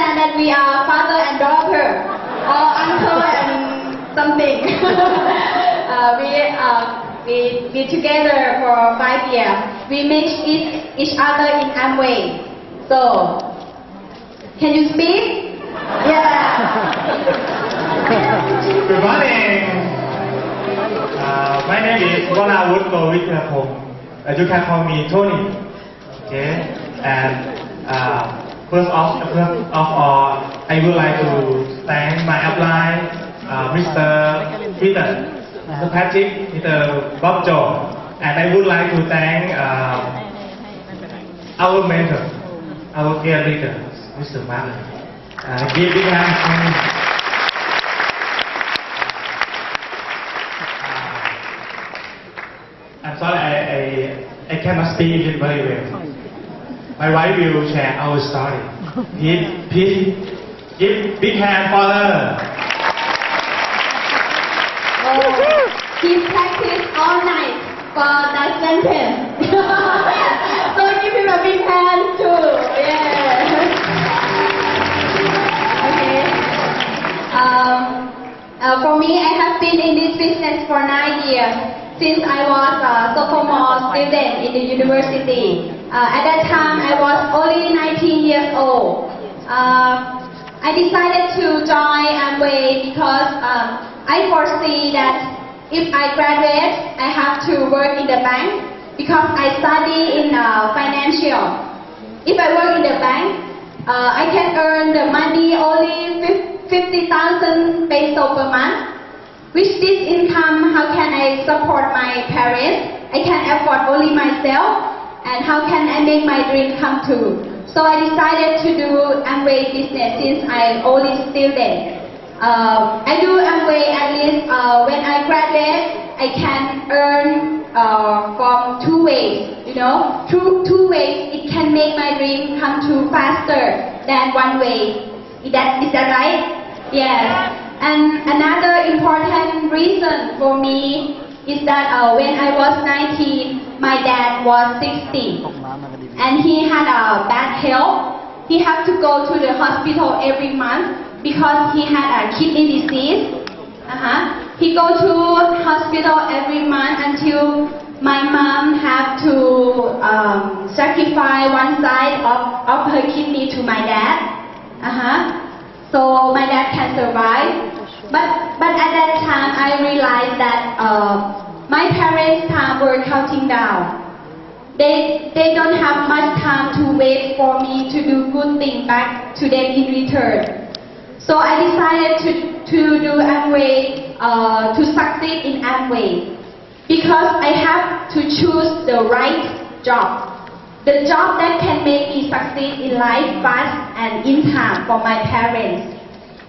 understand that we are father and daughter, or uncle and something. We together for 5 years. We met each other in Amway. So, can you speak? Yeah. Good morning. My name is Walawood Govitapong. You can call me Tony. Okay. And first of all, I would like to thank my upline, Mr. Peter, Mr. Patrick, Mr. Bob Joe, and I would like to thank our mentor, our care leader, Mr. Mark. Give big hand for me. I'm sorry, I cannot speak it very well. My wife will share our story. Please give big hand for her. He practiced all night for that sentence. So give him a big hand too. Yeah. Okay. For me, I have been in this business for 9 years since I was a sophomore student in the university. At that time, I was only 19 years old. I decided to join Amway because I foresee that if I graduate, I have to work in the bank because I study in financial. If I work in the bank, I can earn the money only 50,000 peso per month. With this income, how can I support my parents? I can afford only myself, and how can I make my dream come true? So I decided to do Amway business since I'm only student. I do Amway at least when I graduate, I can earn from 2 ways. You know, through 2 ways, it can make my dream come true faster than 1 way. Is that right? Yes. And another important reason for me is that when I was 19, my dad was 60, and he had a bad health. He had to go to the hospital every month because he had a kidney disease. He go to hospital every month until my mom had to sacrifice one side of her kidney to my dad. So my dad can survive. But at that time I realized that my parents' time were counting down. They don't have much time to wait for me to do good things back to them in return. So I decided to do Amway, to succeed in Amway, because I have to choose the right job. The job that can make me succeed in life fast and in time for my parents.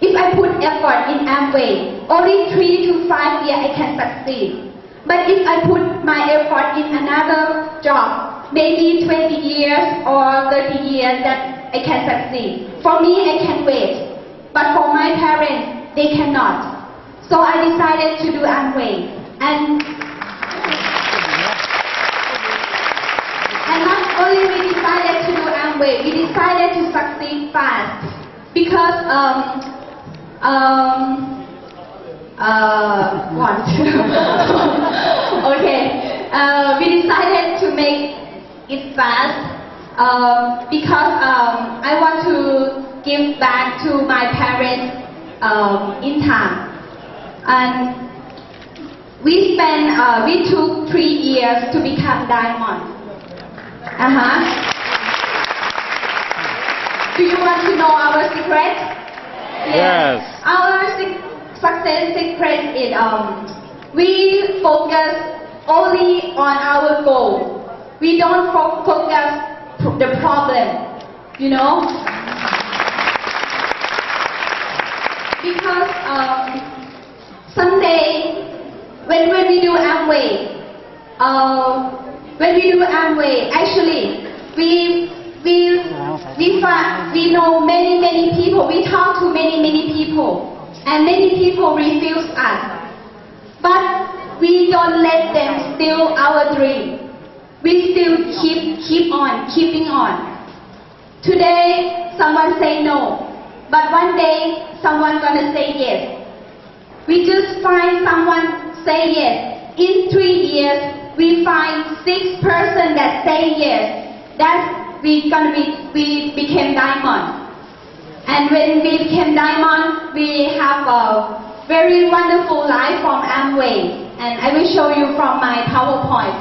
If I put effort in Amway, only 3 to 5 years I can succeed. But if I put my effort in another job, maybe 20 years or 30 years that I can succeed. For me, I can wait. But for my parents, they cannot. So I decided to do Amway. And not only we decided to do Amway, we decided to succeed fast. Because, what? Okay. We decided to make it fast because I want to give back to my parents in time. And we took 3 years to become diamond. Do you want to know our secret? Yes. Our success secret is we focus only on our goal. We don't focus the problem, you know. Because someday when we do Amway, actually we know many people. We talk to many people, and many people refuse us. But we don't let them steal our dream. We still keeping on. Today, someone say no. but one day someone gonna say yes. We just find someone say yes. In 3 years, we find 6 person that say yes. That's we became diamond. And when we became diamond, we have a very wonderful life from Amway. And I will show you from my PowerPoint.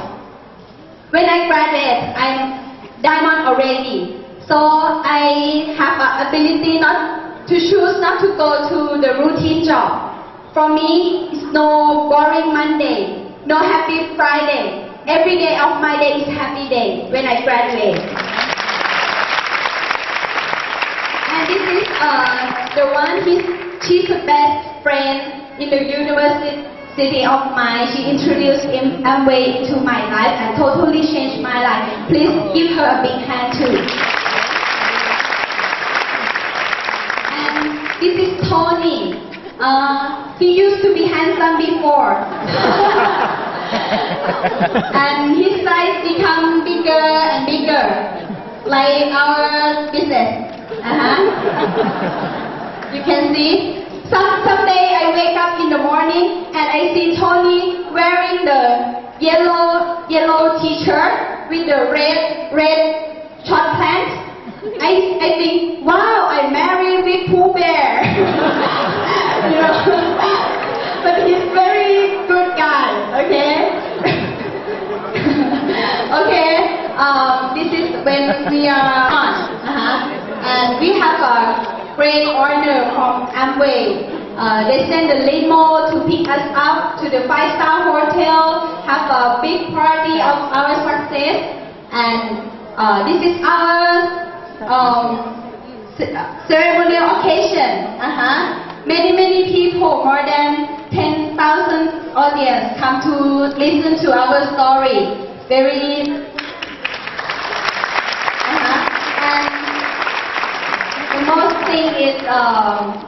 When I graduate, I'm diamond already. So I have an ability not to choose not to go to the routine job. For me, it's no boring Monday, no happy Friday. Every day of my day is happy day when I graduate. And this is the one, she's the best friend in the university of mine. She introduced Amway into my life and totally changed my life. Please give her a big hand too. And this is Tony. He used to be handsome before. And his size become bigger and bigger, like our business. You can see. Someday I wake up in the morning and I see Tony wearing the yellow t-shirt with the red short pants. I think, wow, I married with Pooh Bear. You know, but he's very good guy. Okay. Okay. This is when we are on, and we have a great honor from Amway. They send the limo to pick us up to the 5-star hotel, have a big party of our success, and this is our ceremonial occasion. Many people, more than 10,000 audience come to listen to our story. Very and the most thing is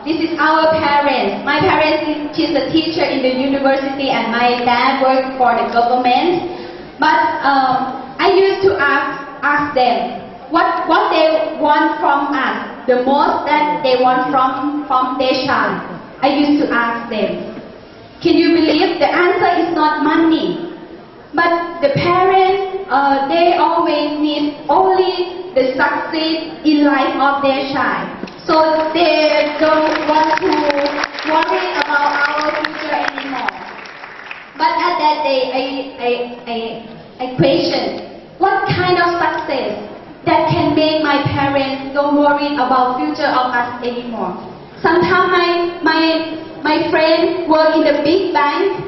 this is our parents. My parents, she's a teacher in the university, and my dad worked for the government. But I used to ask them what they want from us, the most that they want from their child. I used to ask them. Can you believe the answer is not money? But the parents, they always need only the success in life of their child. So they don't want to worry about our future anymore. But at that day, I questioned, what kind of success that can make my parents don't worry about future of us anymore? Sometimes my friends work in the big bank,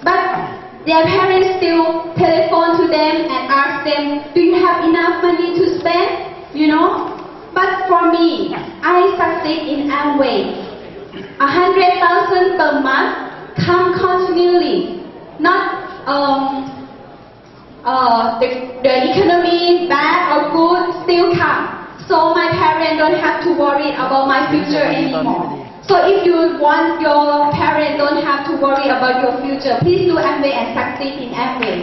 but their parents still telephone to them and ask them, do you have enough money to spend? You know? But for me, I succeed in Amway. 100,000 per month come continually. Not the economy bad or good still come. So my parents don't have to worry about my future anymore. So if you want your parents don't have to worry about your future, please do Amway and succeed in Amway.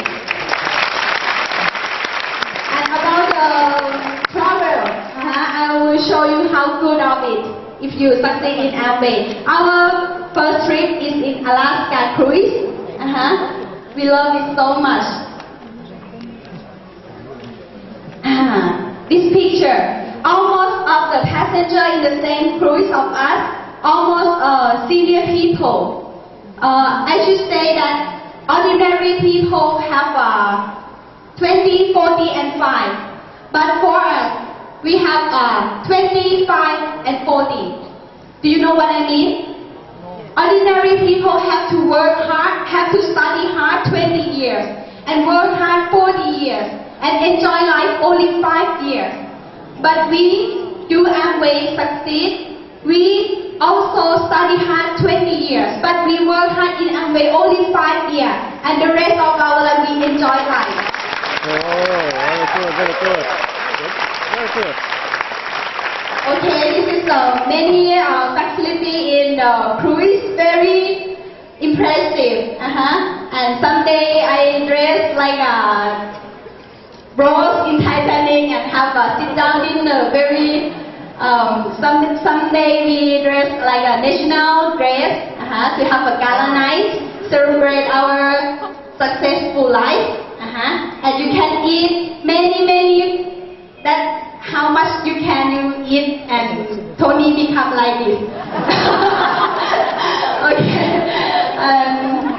And about travel, I will show you how good of it if you succeed in Amway. Our first trip is in Alaska cruise. We love it so much. This picture, almost of the passenger in the same cruise of us, almost senior people. I should say that ordinary people have 20, 40, and 5. But for us, we have 25 and 40. Do you know what I mean? Ordinary people have to work hard, have to study hard 20 years, and work hard 40 years, and enjoy life only 5 years. But we do Amway succeed. We also study hard 20 years, but we work hard in Amway only 5 years, and the rest of our life we enjoy life. Oh, very good, very good. Very good. Okay, this is many facility in cruise, very impressive. And someday I dress like a Rose in Titanic and have a sit-down dinner, very Someday we dress like a national dress to have a gala night, celebrate our successful life. And you can eat many. That's how much you can eat, and Tony become like this. Okay.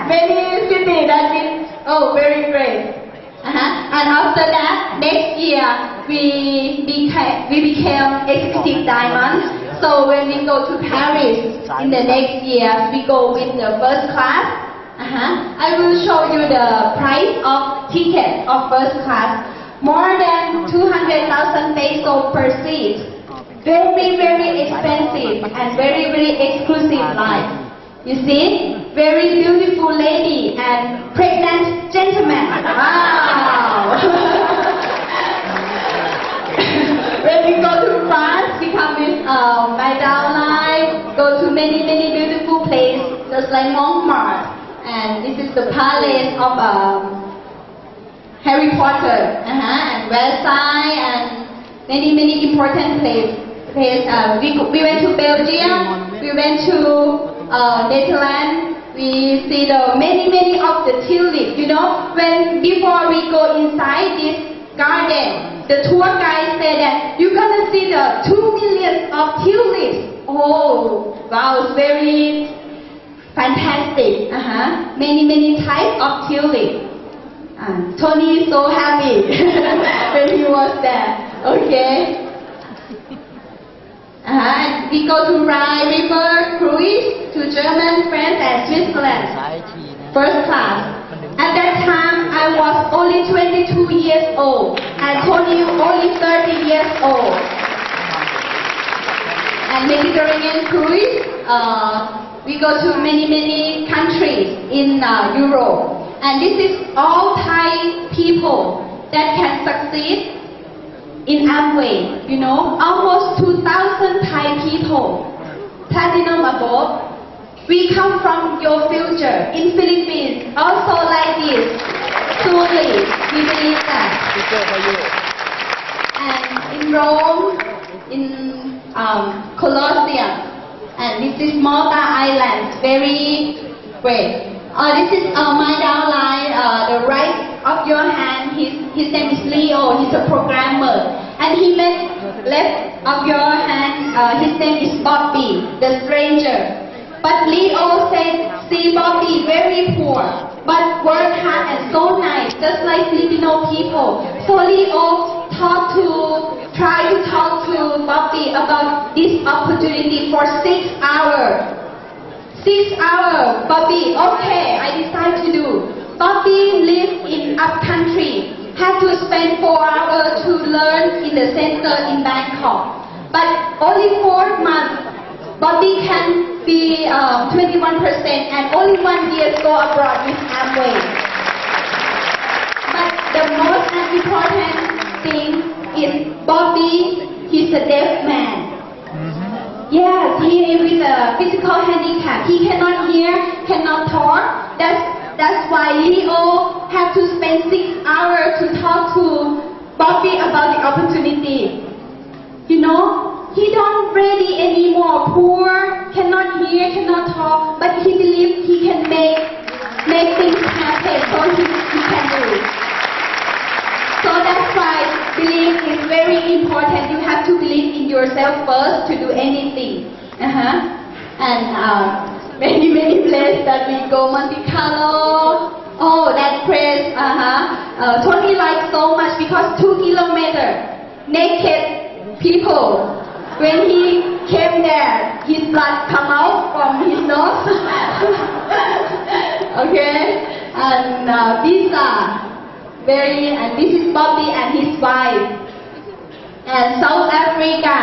Many city that is very great. And after that, next year we became executive diamond. So when we go to Paris in the next year, we go with the first class. I will show you the price of ticket of first class. More than 200,000 pesos per seat. Very expensive and very exclusive life. You see, very beautiful lady and pregnant gentleman. Wow! When we go to France, we come with my downline, go to many beautiful places, just like Montmartre. And this is the palace of Harry Potter, and Versailles, and many important places. We went to Belgium, we went to Netherlands. We see the many of the tulips. You know, before we go inside this garden, the tour guide said that you're gonna see the 2 million of tulips. Oh, wow, it's very fantastic. Many types of tulips. Tony is so happy when he was there. Okay. And we go to Rhine River cruise to Germany, France, and Switzerland. First class. At that time, I was only 22 years old, and Tony only 30 years old. And Mediterranean cruise, we go to many countries in Europe. And this is all Thai people that can succeed in Amway. You know, almost 2,000 Thai people, platinum above. We come from your future in Philippines, also like this. Truly, we believe that. And in Rome, in Colosseum, and this is Malta Island, very great. This is my downline, the right of your hand. His name is Leo. He's a programmer. And he met left of your hand. His name is Bobby, the stranger. But Leo said, see Bobby very poor, but work hard and so nice, just like Filipino people. So Leo tried to talk to Bobby about this opportunity for 6 hours. 6 hours, Bobby, okay, I decided to do. Bobby lived in upcountry, had to spend 4 hours to learn in the center in Bangkok. But only 4 months, Bobby can be 21% and only 1 year go abroad with Amway. But the most important thing is Bobby, he's a deaf man. Yes, he is with a physical handicap. He cannot hear, cannot talk. That's why Leo had to spend 6 hours to talk to Bobby about the opportunity. You know, he don't ready anymore. Poor, cannot hear, cannot talk, but he believes he can make things happen. So he can do it. So that's why belief is very important. You have to believe in yourself first to do anything. And many places that we go, Monte Carlo. Oh, that place. Tony likes so much because 2 kilometers naked people. When he came there, his blood come out from his nose. Okay, and visa. And this is Bobby and his wife. And South Africa,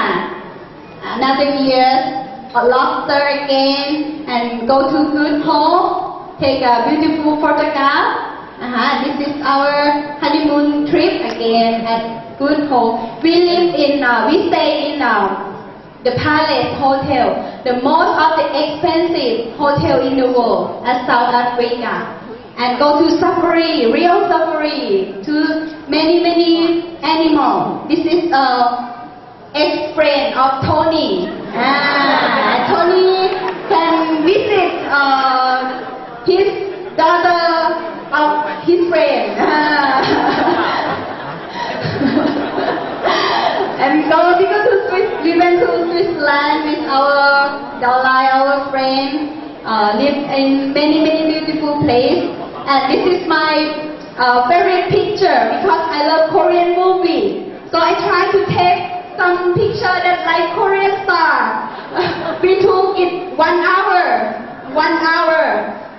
another year, a lobster again, and go to good home, take a beautiful photograph. This is our honeymoon trip again at good home. We stay in the Palace Hotel, the most of the expensive hotel in the world at South Africa. And go to safari, real safari, to many animals. This is ex-friend of Tony. Tony can visit his daughter of his friend. And we went to Switzerland with our downline, our friend. Live in many beautiful places. And this is my favorite picture because I love Korean movie. So I try to take some picture that like Korean star. We took it 1 hour.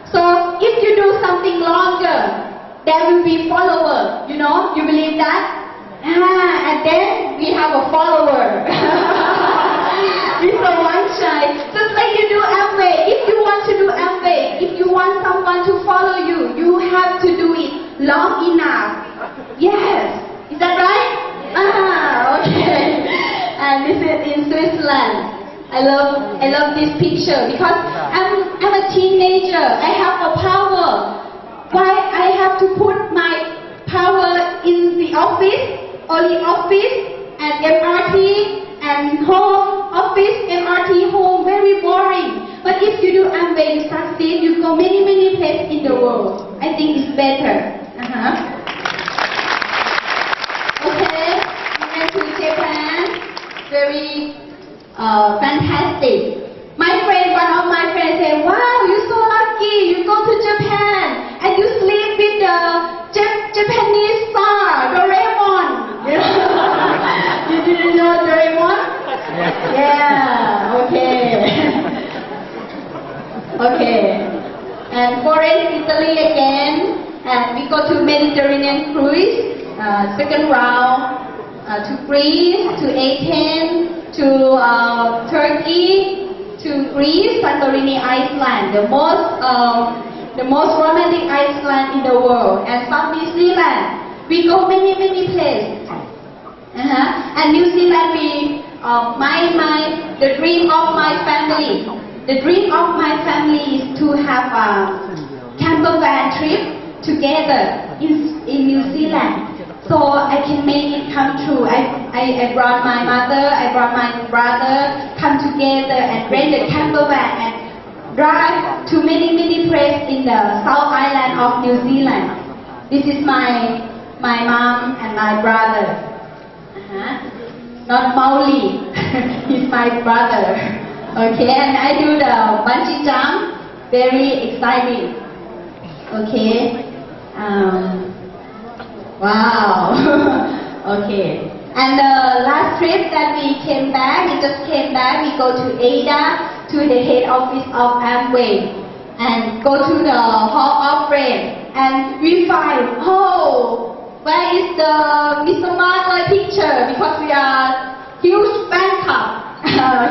So if you do something longer, there will be follower. You know, you believe that? And then we have a follower. We're so one shy. Just like you do Amway. If you want to do Amway, if you want someone to follow you, you have to do it long enough. Yes. Is that right? Okay. And this is in Switzerland. I love this picture because I'm a teenager. I have a power. Why I have to put my power in the office? Only office and MRT and home, office, MRT, home, very boring. But if you do Amway, you succeed, you go many places in the world. I think it's better. Okay, we went to Japan, very fantastic. One of my friends said, wow, you're so lucky, you go to Japan and you sleep with the Japanese star, Doraemon. You didn't know Doraemon? Yeah, okay. Okay. And foreign Italy again. And we go to Mediterranean cruise, second round, to Greece, to Athens, to Turkey, to Greece, Santorini Iceland, the most romantic island in the world, and South New Zealand. We go many places. And New Zealand, the dream of my family. The dream of my family is to have a camper van trip together in New Zealand. So I can make it come true. I brought my mother, I brought my brother, come together and rent a camper van and drive to many places in the South Island of New Zealand. This is my mom and my brother. Not Mauli, he's my brother. Okay, and I do the bungee jump, very exciting. Okay. Wow. Okay. And the last trip that we just came back, we go to Ada, to the head office of Amway, and go to the Hall of Fame, and we find, where is the Mr. Marley picture? Because we are huge fan club,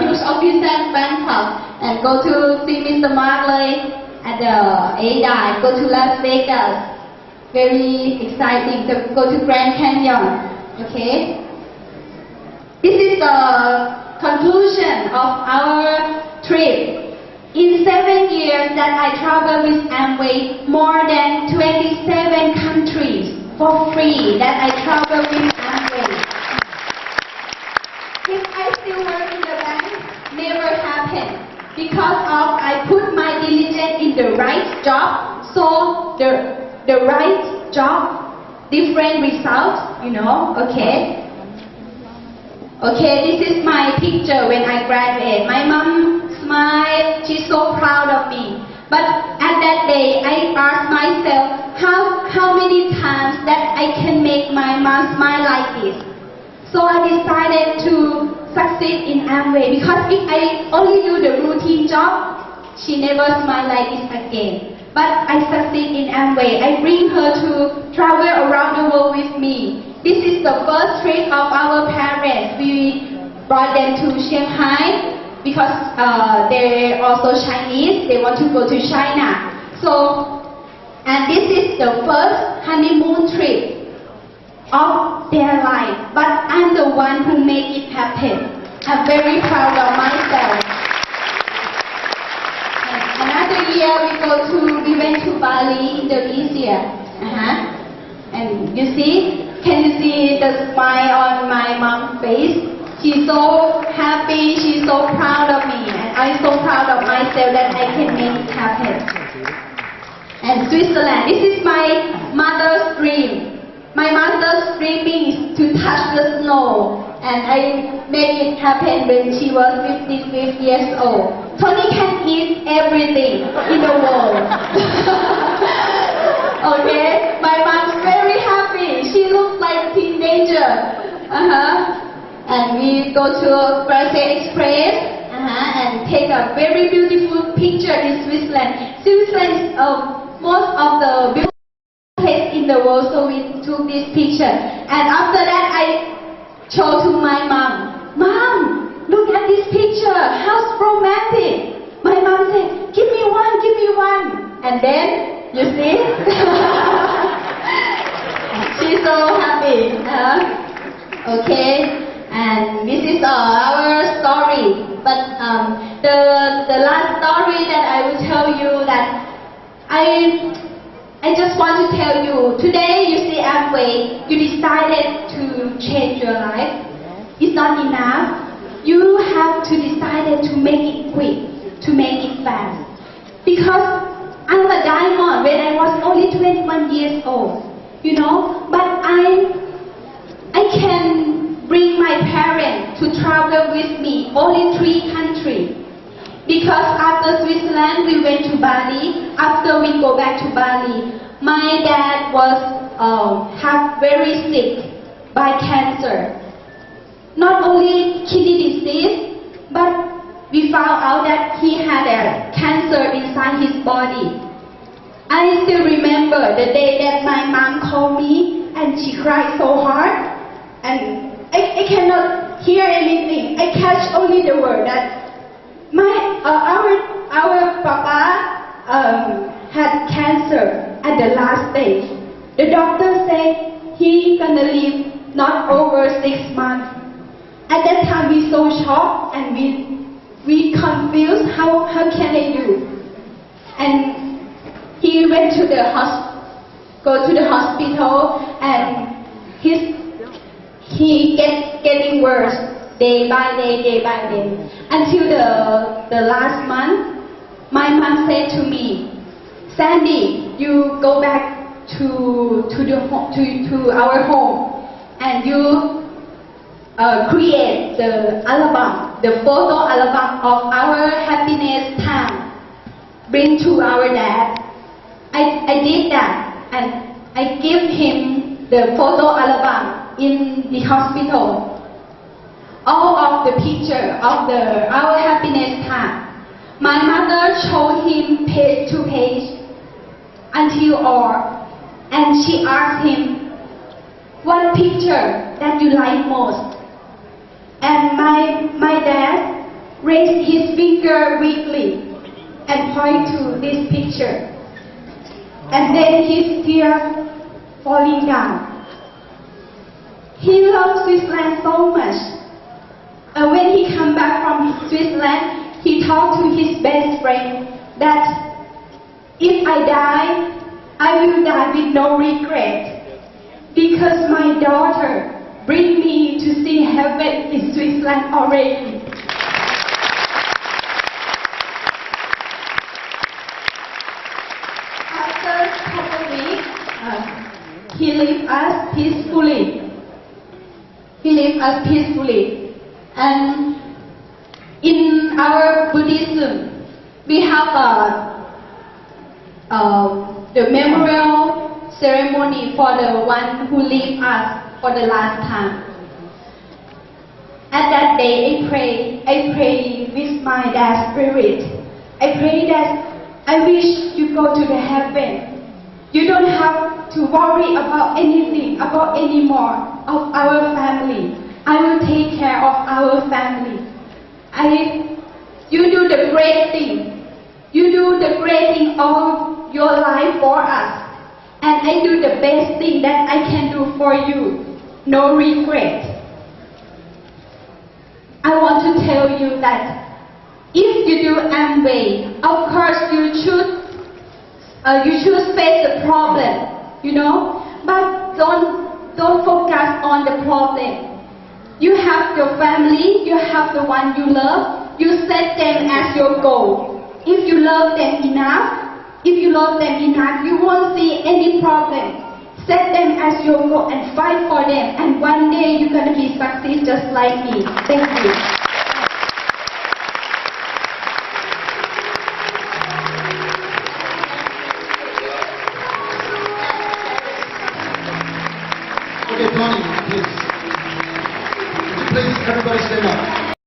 huge officer fan club, and go to see Mr. Marley at the Ada, and go to Las Vegas. Very exciting to go to Grand Canyon. Okay. This is the conclusion of our trip. In 7 years that I traveled with Amway, more than 27 countries for free that I traveled with Amway. If I still work in the bank, never happened because I put my diligence in the right job. So the right job, different results, okay. Okay, this is my picture when I graduate. My mom smiled, she's so proud of me. But at that day, I asked myself, how many times that I can make my mom smile like this? So I decided to succeed in Amway because if I only do the routine job, she never smile like this again. But I succeed in Amway. I bring her to travel around the world with me. This is the first trip of our parents. We brought them to Shanghai because they're also Chinese. They want to go to China. And this is the first honeymoon trip of their life. But I'm the one who made it happen. I'm very proud of myself. Another year we went to Bali, Indonesia. And can you see the smile on my mom's face? She's so happy, she's so proud of me, and I'm so proud of myself that I can make it happen. And Switzerland, this is my mother's dream. My mother's dream is to touch the snow, and I made it happen when she was 55 years old. Tony can eat everything in the world. Okay, my mom's very happy. She looks like a teenager. And we go to Brussels Express and take a very beautiful picture in Switzerland. Switzerland is most of the beautiful place in the world, so we took this picture. And after that, I showed to my mom. Mom, look at this picture. How romantic. My mom said, give me one, give me one. And then, you see? She's so happy. Okay. And this is our story. But the last story that I will tell you that I just want to tell you, today you see Amway, you decided to change your life. It's not enough. You have to decide to make it quick, to make it fast. Because I'm a diamond when I was only 21 years old, you know, but I can bring my parents to travel with me only 3 countries. Because after Switzerland, we went to Bali. After we go back to Bali, my dad was very sick by cancer. Not only kidney disease, but we found out that he had a cancer inside his body. I still remember the day that my mom called me and she cried so hard, and I cannot hear anything. I catch only the word that our papa had cancer at the last stage. The doctor said he gonna live not over 6 months. At that time we so shocked and we confused. How can I do? And he went to the hospital and he getting worse day by day until the last month. My mom said to me, Sandy, you go back to our home and you create the album, the photo album of our happiness time. Bring to our dad. I did that and I give him the photo album in the hospital. All of the picture of our happiness time. My mother showed him page to page until all, and she asked him, what picture that you like most? And my dad raised his finger weakly and point to this picture. And then his tears falling down. He loves Switzerland so much. And when he come back from Switzerland, he talked to his best friend that if I die, I will die with no regret, because my daughter bring me to see heaven in Switzerland already. After a couple of weeks, he left us peacefully. And in our Buddhism, we have the memorial ceremony for the one who left us for the last time. At that day, I pray with my dad's spirit. I pray that I wish you go to the heaven. You don't have to worry about anything, about any more of our family. I will take care of our family. You do the great thing. You do the great thing of your life for us. And I do the best thing that I can do for you. No regret. I want to tell you that if you do Amway, of course you should face the problem, you know. But don't focus on the problem. You have your family, you have the one you love, you set them as your goal. If you love them enough, you won't see any problem. Set them as your goal and fight for them, and one day you're gonna be success just like me. Thank you.